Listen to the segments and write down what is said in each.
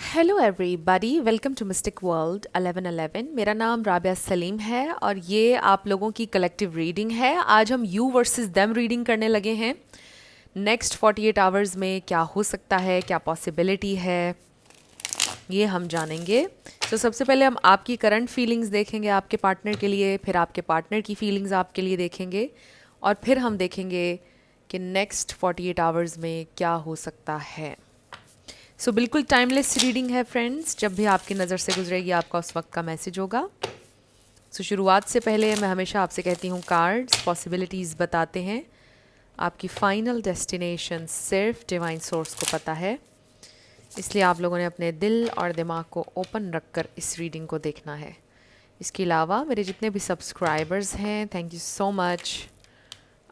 Hello everybody, welcome to mystic world 1111। मेरा नाम राबिया सलीम है और ये आप लोगों की कलेक्टिव रीडिंग है। आज हम यू वर्सेस देम रीडिंग करने लगे हैं। नेक्स्ट 48 आवर्स में क्या हो सकता है, क्या पॉसिबिलिटी है, ये हम जानेंगे। तो सबसे पहले हम आपकी करंट फीलिंग्स देखेंगे आपके पार्टनर के लिए, फिर आपके पार्टनर की फीलिंग्स आपके लिए देखेंगे और फिर हम देखेंगे कि नेक्स्ट 48 आवर्स में क्या हो सकता है। सो बिल्कुल टाइमलेस रीडिंग है फ्रेंड्स, जब भी आपकी नज़र से गुजरेगी आपका उस वक्त का मैसेज होगा। सो शुरुआत से पहले मैं हमेशा आपसे कहती हूँ, कार्ड्स पॉसिबिलिटीज़ बताते हैं, आपकी फाइनल डेस्टिनेशन सिर्फ डिवाइन सोर्स को पता है। इसलिए आप लोगों ने अपने दिल और दिमाग को ओपन रखकर इस रीडिंग को देखना है। इसके अलावा मेरे जितने भी सब्सक्राइबर्स हैं, थैंक यू सो मच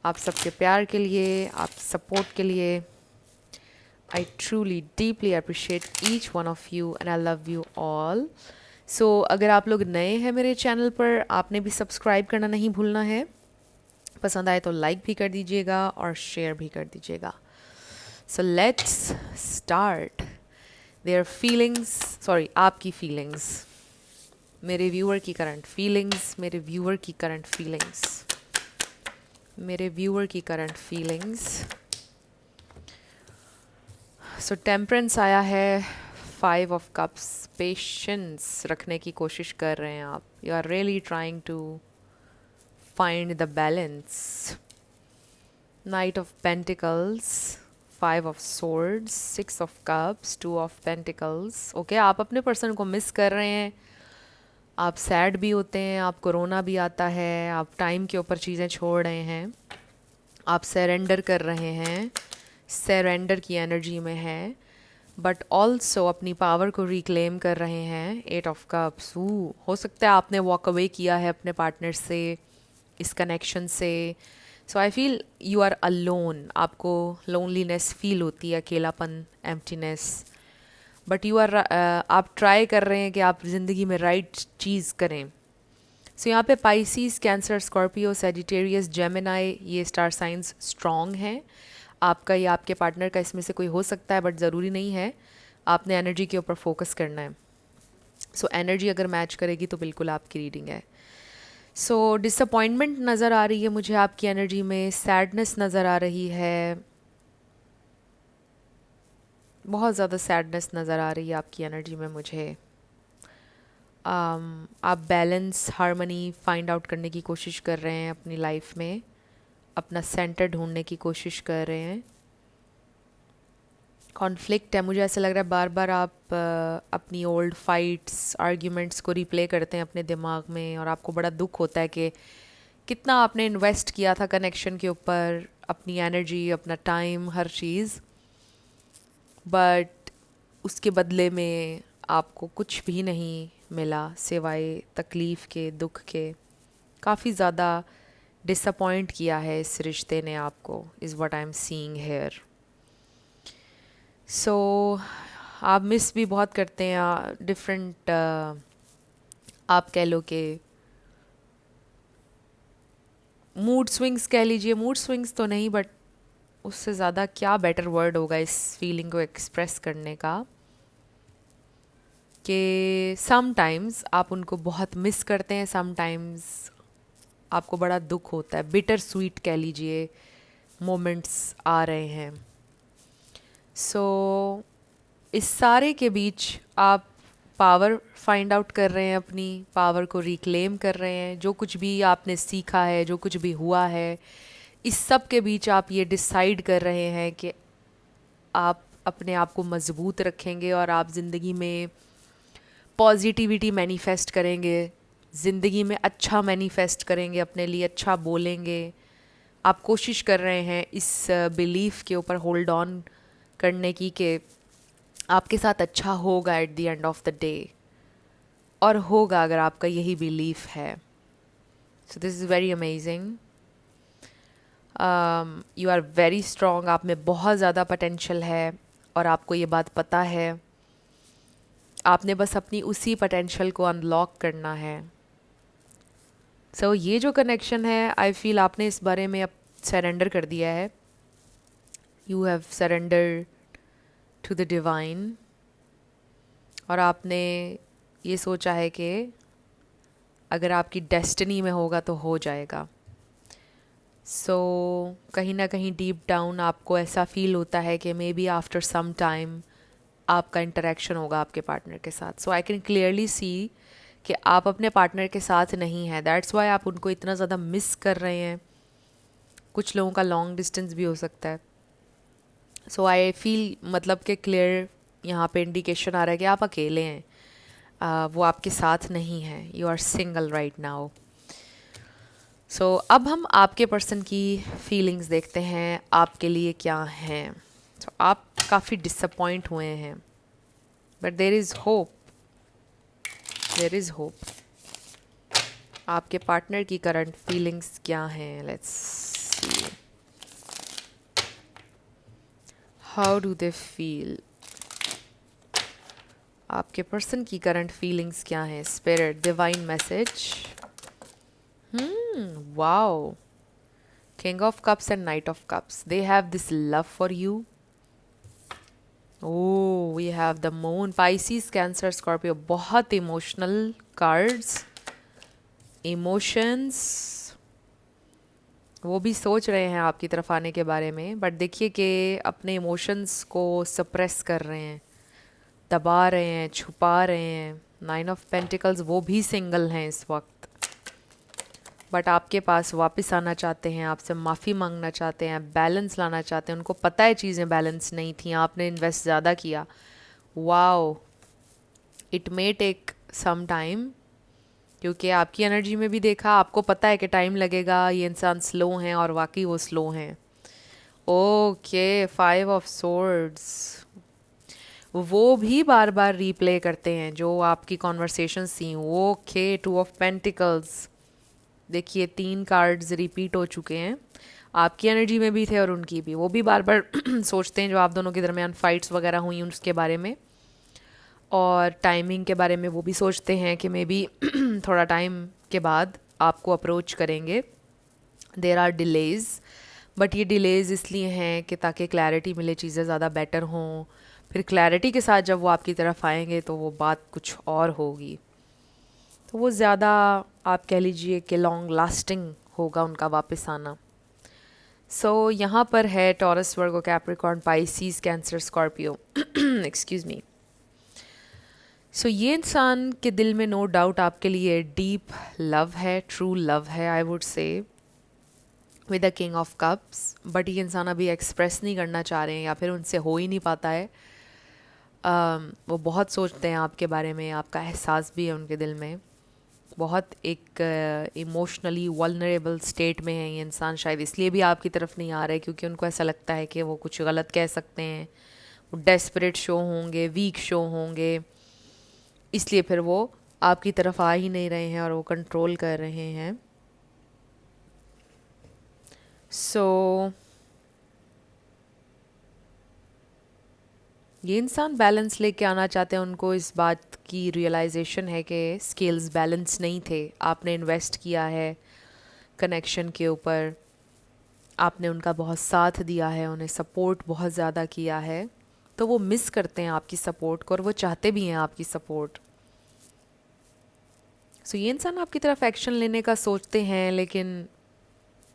आप सबके प्यार के लिए, आप सपोर्ट के लिए। I truly deeply appreciate each one of you and I love you all. So अगर आप लोग नए हैं मेरे चैनल पर, आपने भी सब्सक्राइब करना नहीं भूलना है। पसंद आए तो लाइक भी कर दीजिएगा और शेयर भी कर दीजिएगा। So let's start. Their feelings, sorry, आपकी फीलिंग्स, मेरे व्यूअर की करंट फीलिंग्स, मेरे व्यूअर की करंट फीलिंग्स, मेरे व्यूअर की करंट फीलिंग्स। सो टेम्परेंस आया है, 5 ऑफ कप्स, पेशेंस रखने की कोशिश कर रहे हैं आप। You are really trying to find the balance. Knight of pentacles, 5 of swords, 6 of cups, 2 of pentacles. Okay, आप अपने पर्सन को मिस कर रहे हैं, आप सैड भी होते हैं, आप कोरोना भी आता है, आप टाइम के ऊपर चीज़ें छोड़ रहे हैं, आप सरेंडर कर रहे हैं, सरेंडर की एनर्जी में है, बट ऑल्सो अपनी पावर को रिक्लेम कर रहे हैं। 8 ऑफ कप्स, हो सकता है आपने वॉक अवे किया है अपने पार्टनर से, इस कनेक्शन से। So I feel you are alone, आपको लोनलीनेस फील होती है, अकेलापन, एम्प्टीनेस, बट यू आर आप ट्राई कर रहे हैं कि आप ज़िंदगी में राइट चीज़ करें। सो यहाँ पे पाइसीस, कैंसर, स्कॉर्पियो, सेजिटेरियस, जेमिनाई, ये स्टार साइंस स्ट्रॉन्ग हैं। आपका या आपके पार्टनर का इसमें से कोई हो सकता है, बट ज़रूरी नहीं है। आपने एनर्जी के ऊपर फोकस करना है। सो एनर्जी अगर मैच करेगी तो बिल्कुल आपकी रीडिंग है। सो डिसअपॉइंटमेंट नज़र आ रही है मुझे आपकी एनर्जी में, सैडनेस नज़र आ रही है, बहुत ज़्यादा सैडनेस नज़र आ रही है आपकी एनर्जी में मुझे। आप बैलेंस, हार्मनी फाइंड आउट करने की कोशिश कर रहे हैं अपनी लाइफ में, अपना सेंटर ढूंढने की कोशिश कर रहे हैं। कॉन्फ्लिक्ट है, मुझे ऐसा लग रहा है बार बार आप अपनी ओल्ड फाइट्स, आर्ग्यूमेंट्स को रिप्ले करते हैं अपने दिमाग में और आपको बड़ा दुख होता है कि कितना आपने इन्वेस्ट किया था कनेक्शन के ऊपर, अपनी एनर्जी, अपना टाइम, हर चीज़, बट उसके बदले में आपको कुछ भी नहीं मिला सिवाय तकलीफ़ के, दुख के। काफ़ी ज़्यादा डिसअपॉइंट किया है इस रिश्ते ने आपको, is what I am seeing here. So आप मिस भी बहुत करते हैं डिफरेंट, आप कह लो कि मूड स्विंग्स कह लीजिए, मूड स्विंग्स तो नहीं, बट उससे ज़्यादा क्या बेटर वर्ड होगा इस फीलिंग को एक्सप्रेस करने का, कि समटाइम्स आप उनको बहुत मिस करते हैं, समटाइम्स आपको बड़ा दुख होता है, बिटर स्वीट कह लीजिए, मोमेंट्स आ रहे हैं। सो इस सारे के बीच आप पावर फाइंड आउट कर रहे हैं, अपनी पावर को रिक्लेम कर रहे हैं। जो कुछ भी आपने सीखा है, जो कुछ भी हुआ है, इस सब के बीच आप ये डिसाइड कर रहे हैं कि आप अपने आप को मज़बूत रखेंगे और आप ज़िंदगी में पॉजिटिविटी मैनिफेस्ट करेंगे, ज़िंदगी में अच्छा मैनिफेस्ट करेंगे, अपने लिए अच्छा बोलेंगे। आप कोशिश कर रहे हैं इस बिलीफ के ऊपर होल्ड ऑन करने की कि आपके साथ अच्छा होगा at the end of the day, और होगा अगर आपका यही बिलीफ है। So this is very amazing. You are very strong, आप में बहुत ज़्यादा पोटेंशियल है और आपको ये बात पता है। आपने बस अपनी उसी पोटेंशियल को अनलॉक करना है। सो ये जो कनेक्शन है, आई फील आपने इस बारे में अब सरेंडर कर दिया है। You have surrender to the divine और आपने ये सोचा है कि अगर आपकी डेस्टिनी में होगा तो हो जाएगा। कहीं ना कहीं डीप डाउन आपको ऐसा फील होता है कि maybe after some time आपका इंटरेक्शन होगा आपके पार्टनर के साथ। सो आई कैन क्लियरली सी कि आप अपने पार्टनर के साथ नहीं हैं, दैट्स वाई आप उनको इतना ज़्यादा मिस कर रहे हैं। कुछ लोगों का लॉन्ग डिस्टेंस भी हो सकता है। सो आई फील मतलब कि क्लियर यहाँ पे इंडिकेशन आ रहा है कि आप अकेले हैं, वो आपके साथ नहीं हैं, you are single right now. अब हम आपके पर्सन की फीलिंग्स देखते हैं आपके लिए क्या हैं। आप काफ़ी डिसअपॉइंट हुए हैं, but there is hope, there is hope. आपके पार्टनर की करंट फीलिंग्स क्या हैं, let's see how do they feel. आपके पर्सन की करंट फीलिंग्स क्या हैं, spirit divine message. Wow, king of cups and knight of cups, they have this love for you. Oh, we have the moon, Pisces, Cancer, Scorpio, बहुत emotional cards. Emotions, वो भी सोच रहे हैं आपकी तरफ आने के बारे में, बट देखिए कि अपने इमोशंस को सप्रेस कर रहे हैं, दबा रहे हैं, छुपा रहे हैं। 9 ऑफ पेंटिकल्स, वो भी सिंगल हैं इस वक्त, बट आपके पास वापस आना चाहते हैं, आपसे माफ़ी मांगना चाहते हैं, बैलेंस लाना चाहते हैं। उनको पता है चीज़ें बैलेंस नहीं थी, आपने इन्वेस्ट ज़्यादा किया। Wow, it may take some time, क्योंकि आपकी एनर्जी में भी देखा, आपको पता है कि टाइम लगेगा, ये इंसान स्लो हैं और वाकई वो स्लो हैं। ओके, 5 ऑफ सोर्ड्स, वो भी बार बार रीप्ले करते हैं जो आपकी कॉन्वर्सेशंस थी। ओके, 2 ऑफ पेंटिकल्स, देखिए 3 कार्ड्स रिपीट हो चुके हैं, आपकी एनर्जी में भी थे और उनकी भी। वो भी बार बार सोचते हैं जो आप दोनों के दरमियान फाइट्स वगैरह हुई उसके बारे में, और टाइमिंग के बारे में वो भी सोचते हैं कि मे बी थोड़ा टाइम के बाद आपको अप्रोच करेंगे। देर आर डिलेज़, बट ये डिलेज़ इसलिए हैं कि ताकि क्लैरिटी मिले, चीज़ें ज़्यादा बेटर हों। फिर क्लैरिटी के साथ जब वो आपकी तरफ आएंगे तो वो बात कुछ और होगी, तो वो ज़्यादा आप कह लीजिए कि लॉन्ग लास्टिंग होगा उनका वापस आना। यहाँ पर है Taurus, Virgo, Capricorn, Pisces, Cancer, Scorpio. Excuse me. ये इंसान के दिल में नो डाउट आपके लिए डीप लव है, ट्रू लव है, I would say, with the king of cups. But ये इंसान अभी एक्सप्रेस नहीं करना चाह रहे हैं, या फिर उनसे हो ही नहीं पाता है। वो बहुत सोचते हैं आपके बारे में, आपका एहसास भी है उनके दिल में। बहुत एक इमोशनली वल्नरेबल स्टेट में है ये इंसान, शायद इसलिए भी आपकी तरफ नहीं आ रहे, क्योंकि उनको ऐसा लगता है कि वो कुछ गलत कह सकते हैं, वो डेस्परेट शो होंगे, वीक शो होंगे, इसलिए फिर वो आपकी तरफ आ ही नहीं रहे हैं और वो कंट्रोल कर रहे हैं। ये इंसान बैलेंस लेके आना चाहते हैं, उनको इस बात की रियलाइजेशन है कि स्केल्स बैलेंस नहीं थे। आपने इन्वेस्ट किया है कनेक्शन के ऊपर, आपने उनका बहुत साथ दिया है, उन्हें सपोर्ट बहुत ज़्यादा किया है, तो वो मिस करते हैं आपकी सपोर्ट को और वो चाहते भी हैं आपकी सपोर्ट। ये इंसान आपकी तरफ एक्शन लेने का सोचते हैं, लेकिन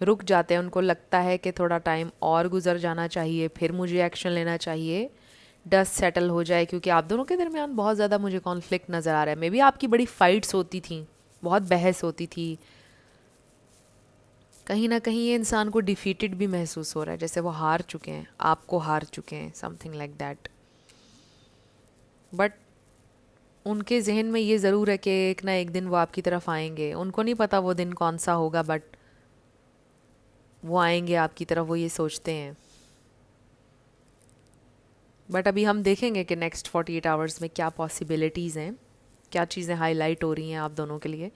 रुक जाते हैं। उनको लगता है कि थोड़ा टाइम और गुजर जाना चाहिए, फिर मुझे एक्शन लेना चाहिए, डस्ट सेटल हो जाए, क्योंकि आप दोनों के दरमियान बहुत ज़्यादा मुझे कॉन्फ्लिक्ट नज़र आ रहा है। मे बी आपकी बड़ी फाइट्स होती थी, बहुत बहस होती थी, कहीं ना कहीं ये इंसान को डिफीटेड भी महसूस हो रहा है, जैसे वो हार चुके हैं, आपको हार चुके हैं, समथिंग लाइक दैट। बट उनके जहन में ये ज़रूर है कि एक ना एक दिन वो आपकी तरफ आएंगे। उनको नहीं पता वो दिन कौन सा होगा, बट वो आएंगे आपकी तरफ, वो ये सोचते हैं। बट अभी हम देखेंगे कि नेक्स्ट 48 आवर्स में क्या पॉसिबिलिटीज़ हैं, क्या चीज़ें हाईलाइट हो रही हैं आप दोनों के लिए।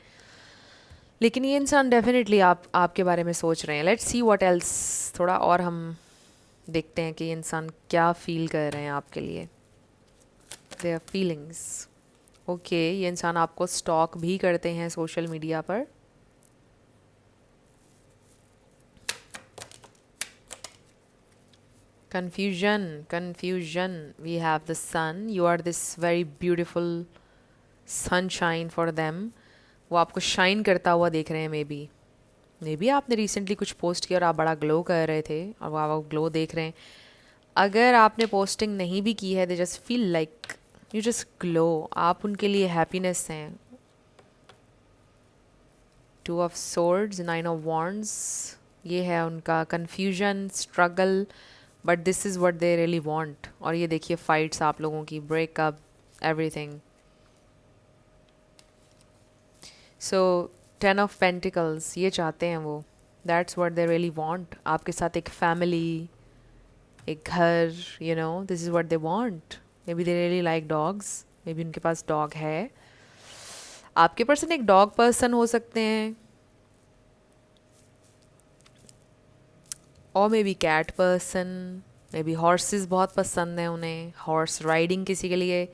लेकिन ये इंसान डेफिनेटली आपके बारे में सोच रहे हैं। लेट्स सी व्हाट एल्स, थोड़ा और हम देखते हैं कि ये इंसान क्या फील कर रहे हैं आपके लिए, देयर फीलिंग्स। ओके, ये इंसान आपको स्टॉक भी करते हैं सोशल मीडिया पर। confusion. We have the sun. You are this very beautiful sunshine for them. वो आपको शाइन करता हुआ देख रहे हैं मे बी आपने रिसेंटली कुछ पोस्ट किया और आप बड़ा ग्लो कर रहे थे और वो आप ग्लो देख रहे हैं. अगर आपने पोस्टिंग नहीं भी की है, they just feel like you just glow. आप उनके लिए हैप्पीनेस हैं. Two of swords, nine of wands, ये है उनका confusion, struggle, but this is what they really want. और ये देखिए फाइट्स आप लोगों की, breakup, everything. So 10 of pentacles, ये चाहते हैं वो. That's what they really want. आपके साथ एक फैमिली, एक घर, you know, this is what they want. May be they really like dogs. Maybe उनके पास डॉग है. आपके पर्सन एक डॉग पर्सन हो सकते हैं, और maybe cat person. Maybe horses बहुत पसंद है उन्हें. हॉर्स राइडिंग किसी के लिए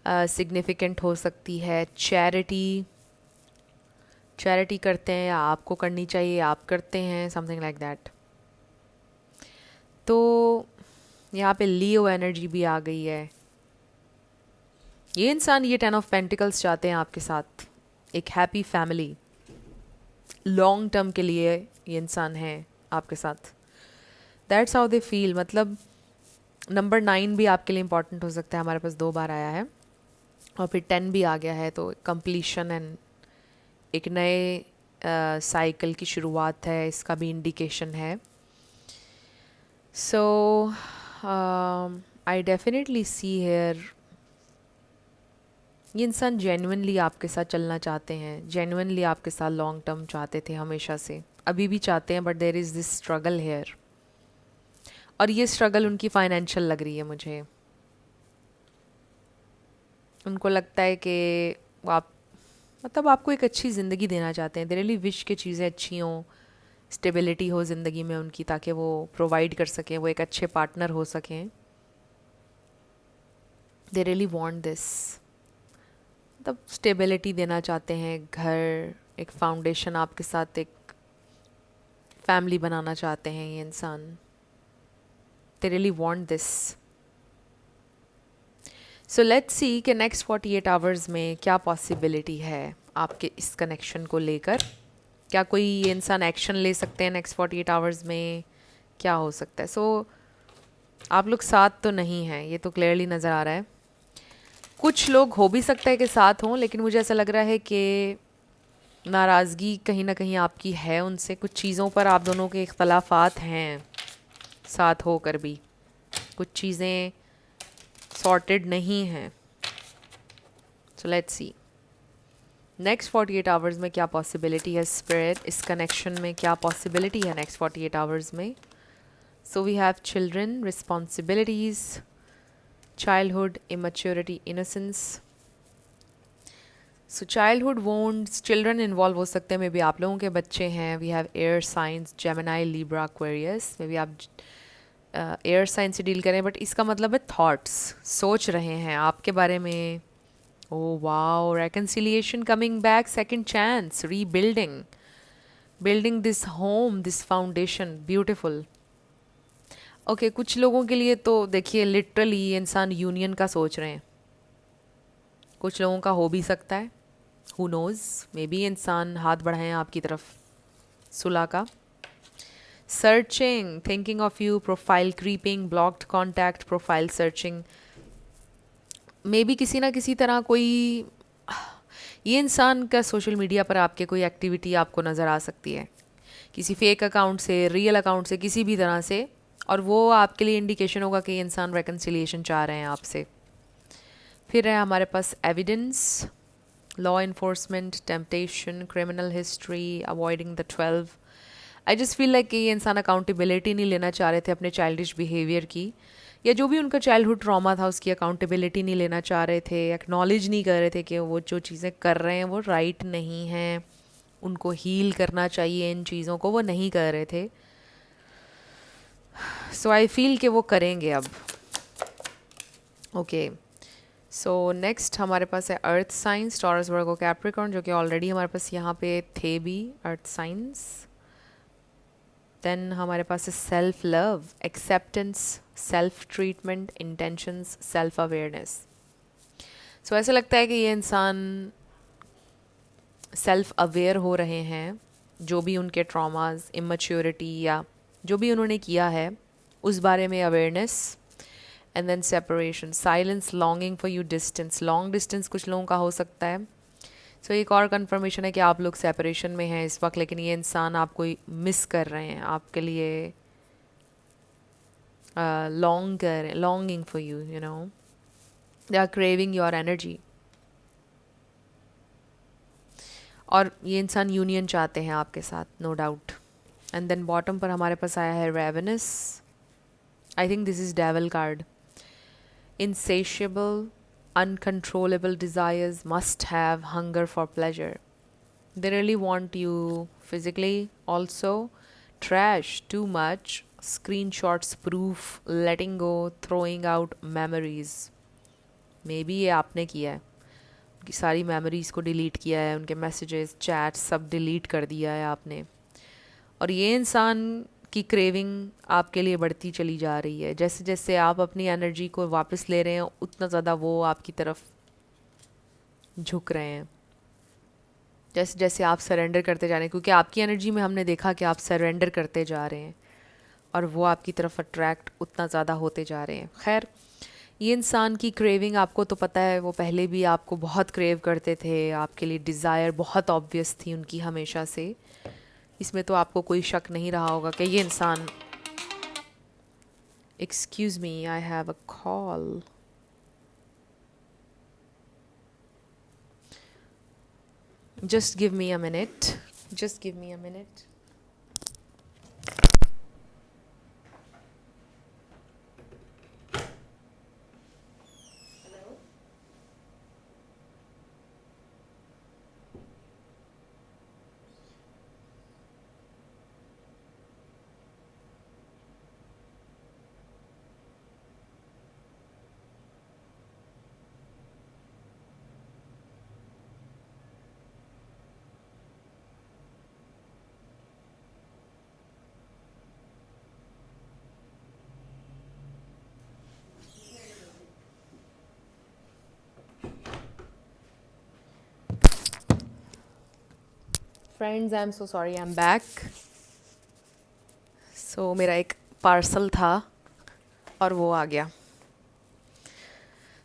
सिग्निफिकेंट हो सकती है. चैरिटी करते हैं, या आपको करनी चाहिए, आप करते हैं, समथिंग लाइक दैट. तो यहाँ पे लियो एनर्जी भी आ गई है. ये इंसान, ये 10 ऑफ पेंटिकल्स चाहते हैं आपके साथ एक हैप्पी फैमिली. लॉन्ग टर्म के लिए ये इंसान है आपके साथ. That's how they feel. मतलब नंबर 9 भी आपके लिए इम्पॉर्टेंट हो सकता है. हमारे पास 2 बार आया है और फिर 10 भी आ गया है. तो कंप्लीशन एंड एक नए साइकिल की शुरुआत है, इसका भी इंडिकेशन है. सो आई डेफिनेटली सी हेयर, ये इंसान जेन्युइनली आपके साथ चलना चाहते हैं. जेन्युइनली आपके साथ लॉन्ग टर्म चाहते थे हमेशा से, अभी भी चाहते हैं, but there is this struggle here. और ये स्ट्रगल उनकी फाइनेंशियल लग रही है मुझे. उनको लगता है कि आप, मतलब आपको एक अच्छी ज़िंदगी देना चाहते हैं. दे रियली विश के चीज़ें अच्छी हों, स्टेबिलिटी हो ज़िंदगी में उनकी, ताकि वो प्रोवाइड कर सकें, वो एक अच्छे पार्टनर हो सकें. They really want this. मतलब स्टेबिलिटी देना चाहते हैं, घर, एक फाउंडेशन, आपके साथ एक फैमिली बनाना चाहते हैं ये इंसान. They really want this. So let's see कि नेक्स्ट 48 आवर्स में क्या पॉसिबिलिटी है आपके इस कनेक्शन को लेकर. क्या कोई ये इंसान एक्शन ले सकते हैं नेक्स्ट 48 आवर्स में, क्या हो सकता है. सो आप लोग साथ तो नहीं हैं, ये तो क्लियरली नज़र आ रहा है. कुछ लोग हो भी सकता है कि साथ हों, लेकिन मुझे ऐसा लग रहा है कि नाराज़गी कहीं ना कहीं आपकी है उनसे. कुछ चीज़ों पर आप दोनों के इख्तलाफात हैं साथ होकर भी. कुछ चीज़ें सॉर्टेड नहीं हैं. So let's see next 48 hours में क्या पॉसिबिलिटी है. स्पिरिट, इस कनेक्शन में क्या पॉसिबिलिटी है नेक्स्ट 48 आवर्स में. So we have children, responsibilities, childhood, immaturity, innocence. So childhood wounds, children involve हो सकते हैं. मे बी आप लोगों के बच्चे हैं. We have air signs, Gemini, Libra, Aquarius. Maybe आप एयर साइंस से डील करें, बट इसका मतलब है थॉट्स, सोच रहे हैं आपके बारे में. Oh wow, reconciliation coming back, second chance, rebuilding, building this home, this foundation, beautiful. Okay, कुछ लोगों के लिए तो देखिए लिटरली ये इंसान यूनियन का सोच रहे हैं. कुछ लोगों का हो भी सकता है, हु नोज़. मे बी इंसान हाथ बढ़ाएं आपकी तरफ सुलह का. Searching, thinking of you, profile creeping, blocked contact, profile searching. May be किसी ना किसी तरह कोई, ये इंसान का सोशल मीडिया पर आपके कोई एक्टिविटी आपको नज़र आ सकती है, किसी फेक अकाउंट से, रियल अकाउंट से, किसी भी तरह से. और वो आपके लिए इंडिकेशन होगा कि ये इंसान रेकन्सिलिएशन चाह रहे हैं आपसे. फिर है हमारे पास evidence, law enforcement, temptation, criminal history, avoiding the 12. I just feel like कि ये इंसान अकाउंटेबिलिटी नहीं लेना चाह रहे थे अपने चाइल्डिश बिहेवियर की, या जो भी उनका चाइल्डहुड ट्रॉमा था उसकी अकाउंटेबिलिटी नहीं लेना चाह रहे थे, एक्नॉलेज नहीं कर रहे थे कि वो जो चीज़ें कर रहे हैं वो राइट नहीं हैं, उनको हील करना चाहिए इन चीज़ों को, वो नहीं कर रहे थे. सो आई फील कि वो करेंगे अब. ओके, सो नेक्स्ट हमारे पास है earth science, taurus, Virgo, Capricorn, जो कि ऑलरेडी हमारे पास यहाँ पे थे भी अर्थ साइंस. देन हमारे पास है self love, acceptance, self treatment, intentions, self awareness. So ऐसा लगता है कि ये इंसान सेल्फ अवेयर हो रहे हैं, जो भी उनके ट्रॉमास, इमैच्योरिटी या जो भी उन्होंने किया है उस बारे में awareness. And then separation, silence, longing for you, distance, long distance कुछ लोगों का हो सकता है। सो एक और कंफर्मेशन है कि आप लोग सेपरेशन में हैं इस वक्त, लेकिन ये इंसान आपको मिस कर रहे हैं, आपके लिए longing for you, you know, they are craving your energy. और ये इंसान यूनियन चाहते हैं आपके साथ, no doubt. And then bottom पर हमारे पास आया है ravenous, I think this is devil card. insatiable, uncontrollable desires, must have hunger for pleasure. They really want you physically also. Trash, too much, screenshots, proof, letting go, throwing out memories. Maybe ये आपने किया है, उनकी सारी memories को delete किया है, उनके मैसेजेस, चैट्स सब डिलीट कर दिया है आपने। और ये इंसान की क्रेविंग आपके लिए बढ़ती चली जा रही है। जैसे जैसे आप अपनी एनर्जी को वापस ले रहे हैं, उतना ज़्यादा वो आपकी तरफ झुक रहे हैं। जैसे जैसे आप सरेंडर करते जा रहे हैं, क्योंकि आपकी एनर्जी में हमने देखा कि आप सरेंडर करते जा रहे हैं और वो आपकी तरफ अट्रैक्ट उतना ज़्यादा होते जा रहे हैं। खैर, ये इंसान की क्रेविंग आपको तो पता है, वो पहले भी आपको बहुत क्रेव करते थे, आपके लिए डिज़ायर बहुत ऑब्वियस थी उनकी हमेशा से। इसमें तो आपको कोई शक नहीं रहा होगा कि ये इंसान, excuse me, I have a call. Just give me a minute, just give me a minute. Friends, I am so sorry, I am back. So मेरा एक पार्सल था और वो आ गया।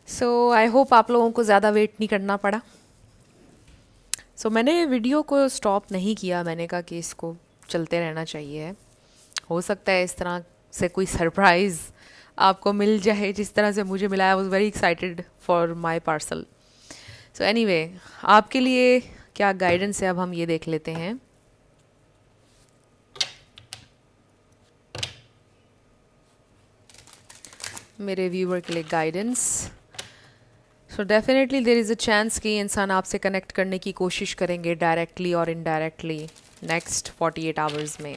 सो आई होप आप लोगों को ज़्यादा वेट नहीं करना पड़ा। सो मैंने वीडियो को स्टॉप नहीं किया, मैंने कहा कि इसको चलते रहना चाहिए। हो सकता है इस तरह से कोई सरप्राइज़ आपको मिल जाए जिस तरह से मुझे मिला। I was very excited for my parcel. So anyway, आपके लिए क्या गाइडेंस है, अब हम ये देख लेते हैं। मेरे व्यूअर के लिए guidance. So definitely there is a chance कि इंसान आपसे कनेक्ट करने की कोशिश करेंगे डायरेक्टली और इनडायरेक्टली नेक्स्ट 48 आवर्स में।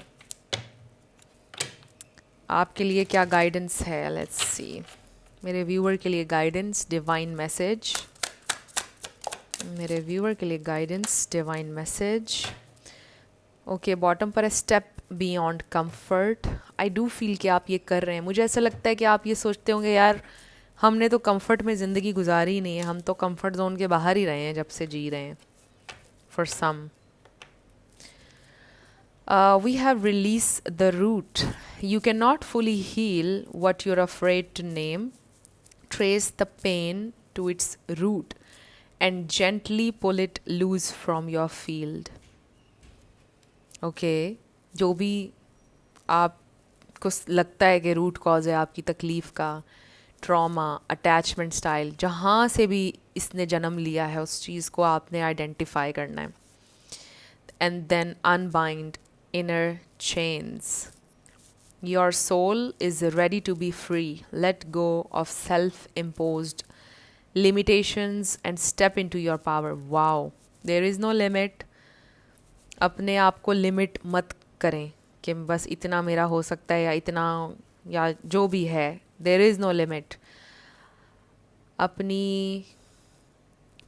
आपके लिए क्या गाइडेंस है, लेट्स सी। मेरे व्यूअर के लिए गाइडेंस, डिवाइन मैसेज। मेरे व्यूअर के लिए guidance, divine message. Okay, bottom पर है step beyond comfort. I do feel कि आप ये कर रहे हैं। मुझे ऐसा लगता है कि आप ये सोचते होंगे, यार हमने तो कंफर्ट में ज़िंदगी गुजारी ही नहीं है, हम तो कंफर्ट जोन के बाहर ही रहे हैं जब से जी रहे हैं। For some we have released the root. You cannot fully heal what you're afraid to name. Trace the pain to its root and gently pull it loose from your field. Okay, जो भी आपको लगता है कि root cause है आपकी तकलीफ़ का, ट्रॉमा, अटैचमेंट स्टाइल, जहाँ से भी इसने जन्म लिया है उस चीज़ को आपने आइडेंटिफाई करना है। And then unbind inner chains. Your soul is ready to be free. Let go of self-imposed limitations and step into your power. Wow, there is no limit. अपने आप को लिमिट मत करें कि बस इतना मेरा हो सकता है या इतना, या जो भी है, there is no limit. अपनी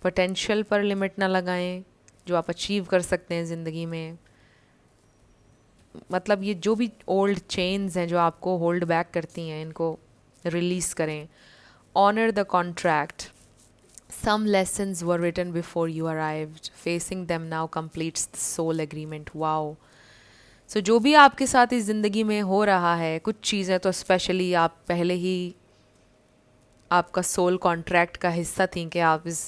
पोटेंशियल पर लिमिट ना लगाएं, जो आप अचीव कर सकते हैं ज़िंदगी में। मतलब ये जो भी ओल्ड चेन्स हैं जो आपको होल्ड बैक करती हैं, इनको रिलीज़ करें. Honour the contract. Some lessons were written before you arrived. Facing them now completes the soul agreement. Wow. So जो भी आपके साथ इस ज़िंदगी में हो रहा है, कुछ चीज़ें तो स्पेशली आप पहले ही आपका सोल कॉन्ट्रैक्ट का हिस्सा थी कि आप इस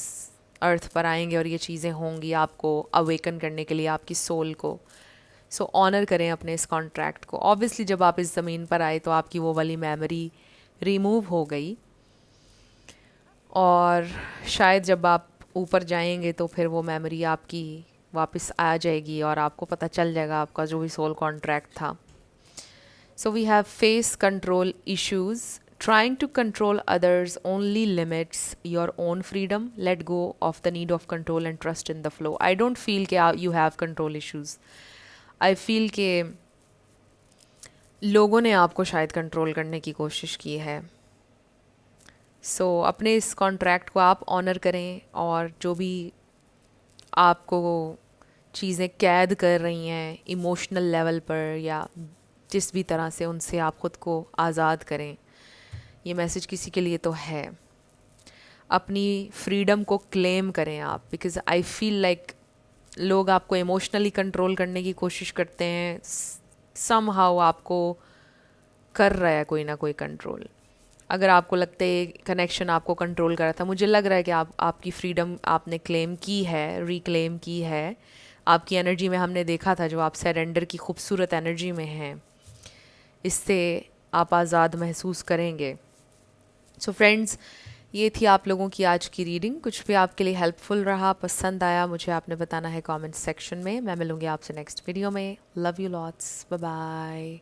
अर्थ पर आएंगे और ये चीज़ें होंगी आपको अवेकन करने के लिए आपकी सोल को. सो ऑनर करें अपने इस कॉन्ट्रैक्ट को. ऑब्वियसली जब आप इस ज़मीन पर आए तो आपकी वो वाली मेमोरी रिमूव हो गई, और शायद जब आप ऊपर जाएंगे तो फिर वो मेमोरी आपकी वापस आ जाएगी और आपको पता चल जाएगा आपका जो भी सोल कॉन्ट्रैक्ट था. So we have face control issues. Trying to control others only limits your own freedom. Let go of the need of control and trust in the flow. I don't feel कि you have control issues. I feel कि लोगों ने आपको शायद control करने की कोशिश की है. सो अपने इस कॉन्ट्रैक्ट को आप ऑनर करें, और जो भी आपको चीज़ें कैद कर रही हैं इमोशनल लेवल पर या जिस भी तरह से, उनसे आप ख़ुद को आज़ाद करें. ये मैसेज किसी के लिए तो है. अपनी फ्रीडम को क्लेम करें आप, बिकॉज़ आई फील लाइक लोग आपको इमोशनली कंट्रोल करने की कोशिश करते हैं. समहाउ आपको कर रहा है कोई ना कोई कंट्रोल. अगर आपको लगता है कनेक्शन आपको कंट्रोल कर रहा था, मुझे लग रहा है कि आपकी फ्रीडम आपने क्लेम की है, रिक्लेम की है. आपकी एनर्जी में हमने देखा था जो आप सरेंडर की खूबसूरत एनर्जी में हैं. इससे आप आज़ाद महसूस करेंगे. सो फ्रेंड्स, ये थी आप लोगों की आज की रीडिंग. कुछ भी आपके लिए हेल्पफुल रहा, पसंद आया, मुझे आपने बताना है कमेंट सेक्शन में. मैं मिलूँगी आपसे नेक्स्ट वीडियो में. Love you lots. Bye bye.